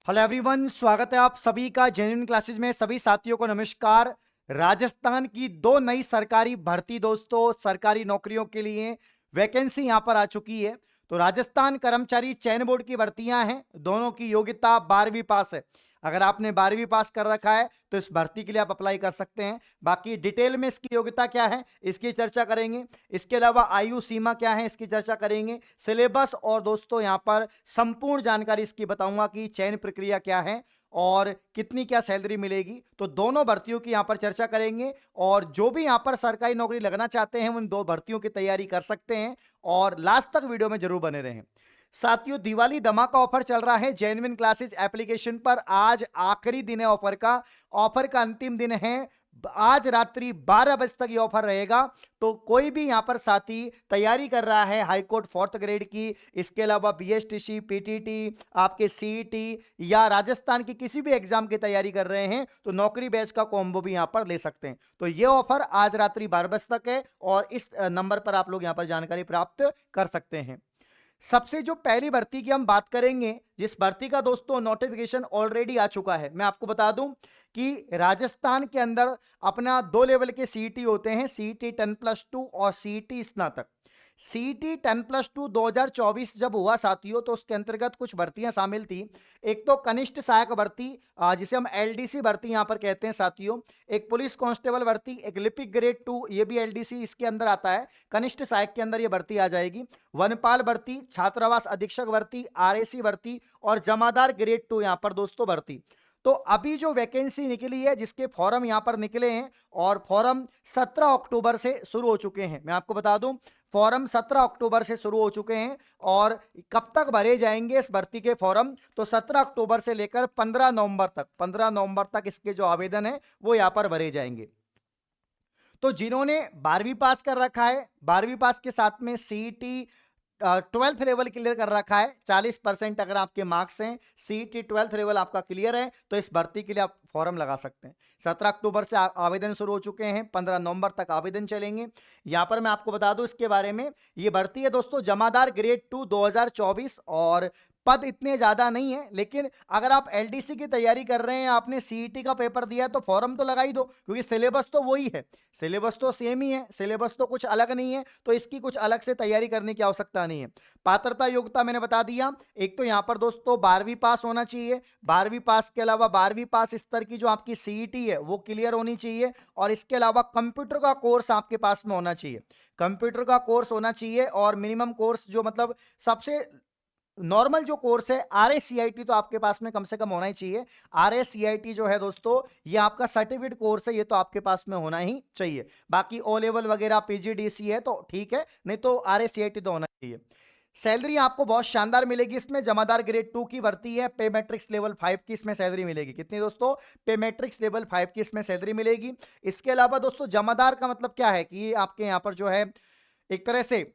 Hello everyone, स्वागत है आप सभी का जेन्युइन क्लासेस में। सभी साथियों को नमस्कार। राजस्थान की दो नई सरकारी भर्ती दोस्तों, सरकारी नौकरियों के लिए वैकेंसी यहां पर आ चुकी है। तो राजस्थान कर्मचारी चयन बोर्ड की भर्तियां हैं, दोनों की योग्यता 12वीं पास है। अगर आपने 12वीं पास कर रखा है तो इस भर्ती के लिए आप अप्लाई कर सकते हैं। बाकी डिटेल में इसकी योग्यता क्या है इसकी चर्चा करेंगे। इसके अलावा आयु सीमा क्या है इसकी चर्चा करेंगे। सिलेबस और दोस्तों यहां पर संपूर्ण जानकारी इसकी बताऊंगा कि चयन प्रक्रिया क्या है और कितनी क्या सैलरी मिलेगी। तो दोनों भर्तियों की यहां पर चर्चा करेंगे और जो भी यहां पर सरकारी नौकरी लगना चाहते हैं उन दो भर्तियों की तैयारी कर सकते हैं और लास्ट तक वीडियो में जरूर बने रहें। साथियों, दिवाली धमाका ऑफर चल रहा है जेन्युइन क्लासेस एप्लीकेशन पर। आज आखिरी दिन है ऑफर का अंतिम दिन है। आज रात्रि 12 बजे तक ये ऑफर रहेगा। तो कोई भी यहां पर साथी तैयारी कर रहा है हाईकोर्ट 4th ग्रेड की, इसके अलावा बीएसटीसी, पीटीटी, आपके सीईटी या राजस्थान की किसी भी एग्जाम की तैयारी कर रहे हैं तो नौकरी बैच का कॉम्बो भी यहां पर ले सकते हैं। तो ये ऑफर आज रात्रि 12 बजे तक है और इस नंबर पर आप लोग यहां पर जानकारी प्राप्त कर सकते हैं। सबसे जो पहली भर्ती की हम बात करेंगे, जिस भर्ती का दोस्तों नोटिफिकेशन ऑलरेडी आ चुका है, मैं आपको बता दूं कि राजस्थान के अंदर अपना दो लेवल के सीईटी होते हैं, सीईटी 10+2 और सीईटी स्नातक। सीईटी 10+2 2024 जब हुआ साथियों तो उसके अंतर्गत कुछ भर्तियां शामिल थी। एक तो कनिष्ठ सहायक भर्ती, जिसे हम एलडीसी भर्ती यहां पर कहते हैं साथियों। एक पुलिस कांस्टेबल भर्ती, एक लिपिक ग्रेड 2, ये भी एलडीसी इसके अंदर आता है, कनिष्ठ सहायक के अंदर ये भर्ती आ जाएगी। वनपाल भर्ती, छात्रावास अधीक्षक भर्ती, आरएसी भर्ती और जमादार ग्रेड 2 यहां पर दोस्तों भर्ती। तो अभी जो वैकेंसी निकली है, जिसके फॉर्म यहां पर निकले हैं और फॉर्म 17 अक्टूबर से शुरू हो चुके हैं। मैं आपको बता दूं फॉर्म 17 अक्टूबर से शुरू हो चुके हैं और कब तक भरे जाएंगे इस भर्ती के फॉर्म, तो 17 अक्टूबर से लेकर 15 नवंबर तक इसके जो आवेदन है वो यहां पर भरे जाएंगे। तो जिन्होंने 12वीं पास कर रखा है, 12वीं पास के साथ में सीईटी 12th लेवल क्लियर कर रखा है, 40% अगर आपके मार्क्स हैं, सीईटी 12th लेवल आपका क्लियर है तो इस भर्ती के लिए आप फॉर्म लगा सकते हैं। 17 अक्टूबर से आवेदन शुरू हो चुके हैं, 15 नवंबर तक आवेदन चलेंगे। यहां पर मैं आपको बता दूं इसके बारे में, ये भर्ती है दोस्तों जमादार ग्रेड 2 2024 और पद इतने ज्यादा नहीं है, लेकिन अगर आप एलडीसी की तैयारी कर रहे हैं, आपने सीईटी का पेपर दिया है तो फॉर्म तो लगा ही दो, क्योंकि सिलेबस तो वही है, सिलेबस तो सेम ही है, सिलेबस तो कुछ अलग नहीं है, तो इसकी कुछ अलग से तैयारी करने की आवश्यकता नहीं है। पात्रता योग्यता मैंने बता दिया, एक तो यहां पर दोस्तों 12वीं पास होना चाहिए, 12वीं पास के अलावा 12वीं पास स्तर की जो आपकी सीईटी है वो क्लियर होनी चाहिए और इसके अलावा कंप्यूटर का कोर्स आपके पास में होना चाहिए। कंप्यूटर का कोर्स होना चाहिए और मिनिमम कोर्स जो मतलब सबसे नॉर्मल जो कोर्स है आरएससीआईटी तो आपके पास में कम से कम होना ही चाहिए। आरएससीआईटी जो है दोस्तों ये आपका सर्टिफिकेट कोर्स है, ये तो आपके पास में होना ही चाहिए। बाकी ओ लेवल वगैरह पीजीडीसी है तो ठीक है, नहीं तो आरएससीआईटी तो होना चाहिए। सैलरी आपको बहुत शानदार मिलेगी इसमें। जमादार ग्रेड 2 की भर्ती है, पे मैट्रिक्स लेवल 5 की इसमें सैलरी मिलेगी। कितनी दोस्तों? पे मैट्रिक्स लेवल 5 की इसमें सैलरी मिलेगी। इसके अलावा दोस्तों जमादार का मतलब क्या है कि आपके यहां पर जो है एक तरह से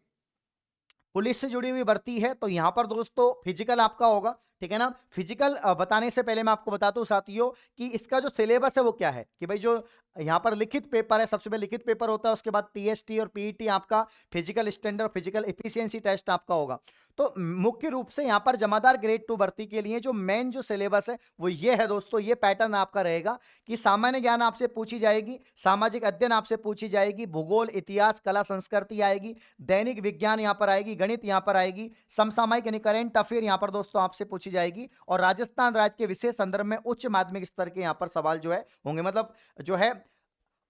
पुलिस से जुड़ी हुई भर्ती है, तो यहां पर दोस्तों फिजिकल आपका होगा, ठीक है ना। फिजिकल बताने से पहले मैं आपको बताता हूं साथियों कि इसका जो सिलेबस है वो क्या है, कि भाई जो यहां पर लिखित पेपर है, सबसे पहले लिखित पेपर होता है, उसके बाद पीएसटी और पीईटी आपका physical standard physical efficiency test आपका होगा। तो मुख्य रूप से यहां पर जमादार ग्रेड 2 भर्ती के लिए जो मेन जो सिलेबस है वो ये है दोस्तों, ये पैटर्न आपका रहेगा कि सामान्य ज्ञान आपसे पूछी जाएगी, सामाजिक अध्ययन आपसे पूछी जाएगी, भूगोल, इतिहास, कला, संस्कृति आएगी, दैनिक विज्ञान यहां पर आएगी, गणित यहां पर आएगी, समसामयिक यानी करंट अफेयर यहां पर दोस्तों आपसे पूछी जाएगी और राजस्थान राज्य के विशेष संदर्भ में उच्च माध्यमिक स्तर के यहां पर सवाल जो है होंगे, मतलब जो है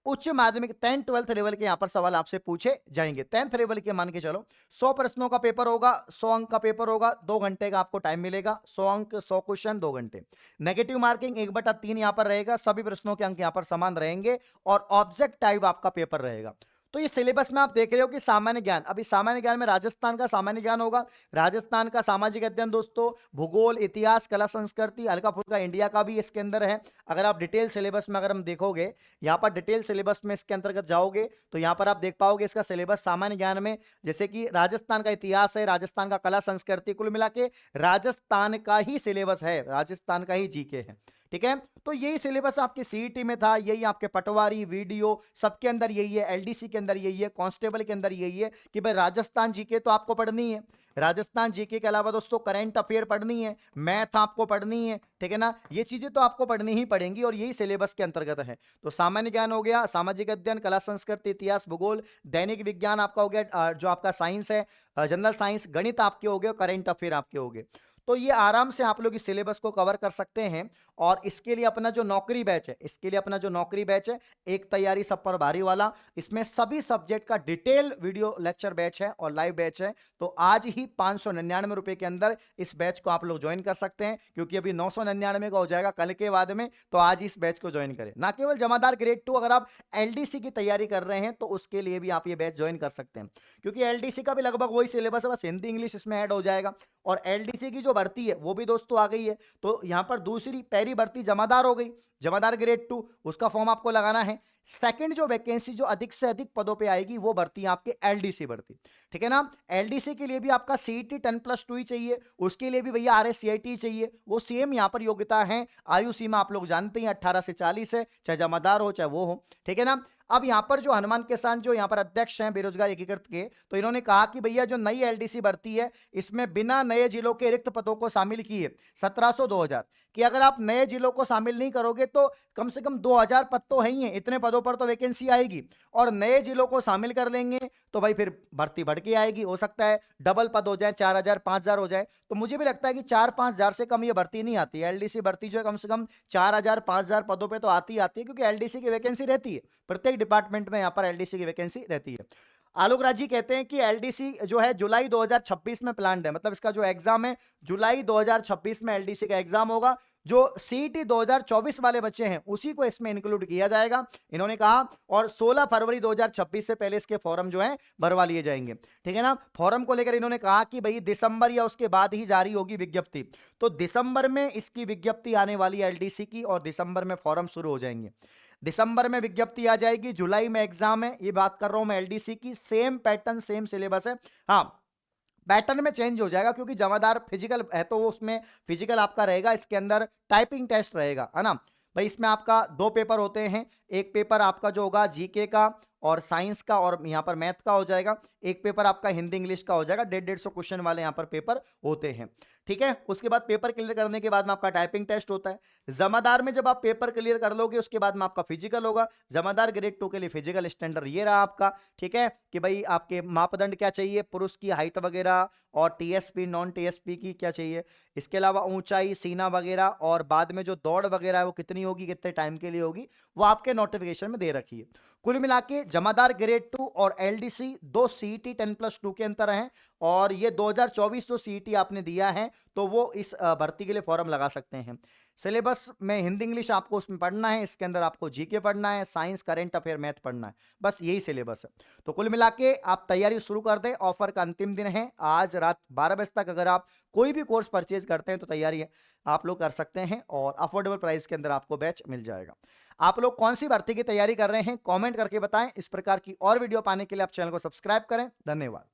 उच्च माध्यमिक 10th-12th लेवल के यहां पर सवाल आपसे पूछे जाएंगे। 10th लेवल के मान के चलो 100 प्रश्नों का पेपर होगा, 100 अंक का पेपर होगा, 2 घंटे का आपको टाइम मिलेगा, 100 अंक 100 क्वेश्चन 2 घंटे। नेगेटिव मार्किंग 1/3 यहां पर रहेगा, सभी प्रश्नों के अंक यहां पर समान रहेंगे और ऑब्जेक्ट टाइप आपका पेपर रहेगा। तो ये सिलेबस में आप देख रहे हो कि सामान्य ज्ञान, अभी सामान्य ज्ञान में राजस्थान का सामान्य ज्ञान होगा, राजस्थान का सामाजिक अध्ययन दोस्तों, भूगोल, इतिहास, कला, संस्कृति, हल्का फुल्का इंडिया का भी इसके अंदर है। अगर आप डिटेल सिलेबस में अगर हम देखोगे, यहाँ पर डिटेल सिलेबस में इसके अंतर्गत जाओगे तो यहाँ पर आप देख पाओगे इसका सिलेबस सामान्य ज्ञान में, जैसे कि राजस्थान का इतिहास है, राजस्थान का कला संस्कृति, कुल मिला के राजस्थान का ही सिलेबस है, राजस्थान का ही जीके है। ठीक है। तो यही सिलेबस आपके सीईटी में था, यही आपके पटवारी, वीडियो सबके अंदर यही है, एलडीसी के अंदर यही है, कांस्टेबल के अंदर यही है कि भाई राजस्थान जीके तो आपको पढ़नी है, राजस्थान जीके के अलावा दोस्तों करंट अफेयर पढ़नी है, मैथ आपको पढ़नी है, ठीक है ना, ये चीजें तो आपको पढ़नी ही पड़ेंगी और यही सिलेबस के अंतर्गत है। तो सामान्य ज्ञान हो गया, सामाजिक अध्ययन, कला संस्कृति, इतिहास, भूगोल, दैनिक विज्ञान आपका हो गया, जो आपका साइंस है, जनरल साइंस, गणित आपके हो गए, करंट अफेयर आपके हो गए। तो ये आराम से आप लोग इस सिलेबस को कवर कर सकते हैं। और इसके लिए अपना जो नौकरी बैच है, इसके लिए अपना जो नौकरी बैच है, एक तैयारी सब पर भारी वाला, इसमें सभी सब्जेक्ट का डिटेल वीडियो लेक्चर बैच है और लाइव बैच है। तो आज ही 599 रुपए के अंदर इस बैच को आप लोग ज्वाइन कर सकते हैं, क्योंकि अभी 999 का हो जाएगा कल के बाद में। तो आज इस बैच को ज्वाइन करें। ना केवल जमादार ग्रेड 2, अगर आप एलडीसी की तैयारी कर रहे हैं तो उसके लिए भी आप ये बैच ज्वाइन कर सकते हैं, क्योंकि एलडीसी का भी लगभग वही सिलेबस है, बस हिंदी इंग्लिश इसमें ऐड हो जाएगा। और एलडीसी की जो भर्ती है वो भी दोस्तों आ गई है। तो यहां पर दूसरी पहली भर्ती जमादार हो गई, जमादार ग्रेड 2, उसका फॉर्म आपको लगाना है। सेकंड जो वैकेंसी जो अधिक से अधिक पदों पे आएगी वो भर्ती आपके एलडीसी भर्ती, ठीक है ना। एलडीसी के लिए भी आपका सीईटी 10+2 ही चाहिए, उसके लिए भी भैया आरएससीआईटी चाहिए, वो सेम यहां पर योग्यता है। आयु सीमा आप लोग जानते हैं 18 से 40 है, चाहे जमादार हो चाहे वो हो, ठीक है ना। अब यहां पर जो हनुमान किसान जो यहां पर अध्यक्ष हैं बेरोजगार एकीकृत के, तो इन्होंने कहा कि भैया जो नई एलडीसी भर्ती है इसमें बिना नए जिलों के रिक्त पदों को शामिल किए 1700 2000, कि अगर आप नए जिलों को शामिल नहीं करोगे तो कम से कम 2000 पद तो है ही है, इतने पदों पर तो वैकेंसी आएगी। और नए जिलों को शामिल कर लेंगे तो भाई फिर भर्ती बढ़ के आएगी, हो सकता है डबल पद हो जाए, 4000 5000 हो जाए। तो मुझे भी लगता है कि 4-5 हजार से कम ये भर्ती नहीं आती है। एलडीसी भर्ती जो है कम से कम 4000 5000 पदों पर तो आती आती है, क्योंकि एलडीसी की वैकेंसी रहती है, प्रत्येक डिपार्टमेंट में यहाँ पर एलडीसी की वैकेंसी रहती है। आलोक राज जी कहते हैं कि एलडीसी जो है जुलाई 2026 में प्लान्ड है, मतलब इसका जो एग्जाम है जुलाई 2026 में एलडीसी का एग्जाम होगा। जो सीईटी 2024 वाले बच्चे हैं उसी को इसमें इंक्लूड किया जाएगा, इन्होंने कहा। और 16 फरवरी 2026 से पहले इसके फॉर्म जो है भरवा लिए जाएंगे, ठीक है ना। फॉर्म को लेकर इन्होंने कहा कि भाई दिसंबर या उसके बाद ही जारी होगी विज्ञप्ति। तो दिसंबर में इसकी विज्ञप्ति आने वाली है एलडीसी की, और दिसंबर में फॉर्म शुरू हो जाएंगे। दिसंबर में विज्ञप्ति आ जाएगी, जुलाई में एग्जाम है, ये बात कर रहा हूं मैं एलडीसी की। सेम पैटर्न सेम सिलेबस है, हाँ पैटर्न में चेंज हो जाएगा, क्योंकि जमादार फिजिकल है तो वो उसमें फिजिकल आपका रहेगा, इसके अंदर टाइपिंग टेस्ट रहेगा, है ना भाई। इसमें आपका 2 पेपर होते हैं, एक पेपर आपका जो होगा जीके का और साइंस का और यहाँ पर मैथ का हो जाएगा, एक पेपर आपका हिंदी इंग्लिश का हो जाएगा। 150-150 क्वेश्चन वाले यहाँ पर पेपर होते हैं, ठीक है। उसके बाद पेपर क्लियर करने के बाद में आपका टाइपिंग टेस्ट होता है। जमादार में जब आप पेपर क्लियर कर लोगे उसके बाद में आपका फिजिकल होगा। जमादार ग्रेड 2 के लिए फिजिकल स्टैंडर्ड ये रहा आपका, ठीक है, कि भाई आपके मापदंड क्या चाहिए, पुरुष की हाइट वगैरह और टीएसपी नॉन टीएसपी की क्या चाहिए, इसके अलावा ऊंचाई, सीना वगैरह, और बाद में जो दौड़ वगैरह है वो कितनी होगी, कितने टाइम के लिए होगी, वो आपके नोटिफिकेशन में दे रखी है। कुल मिला के जमादार ग्रेड 2 और एलडीसी दो सीईटी 10+2 के अंतर हैं। और ये 2024 जो सीईटी आपने दिया है तो वो इस भर्ती के लिए फॉर्म लगा सकते हैं। सिलेबस में हिंदी इंग्लिश आपको उसमें पढ़ना है, इसके अंदर आपको जीके पढ़ना है, साइंस करंट अफेयर मैथ पढ़ना है, बस यही सिलेबस है। तो कुल मिला के आप तैयारी शुरू कर दें, ऑफर का अंतिम दिन है आज रात 12 बजे तक। अगर आप कोई भी कोर्स परचेज करते हैं तो तैयारी है आप लोग कर सकते हैं और अफोर्डेबल प्राइस के अंदर आपको बैच मिल जाएगा। आप लोग कौन सी भर्ती की तैयारी कर रहे हैं कमेंट करके बताएं। इस प्रकार की और वीडियो पाने के लिए आप चैनल को सब्सक्राइब करें। धन्यवाद।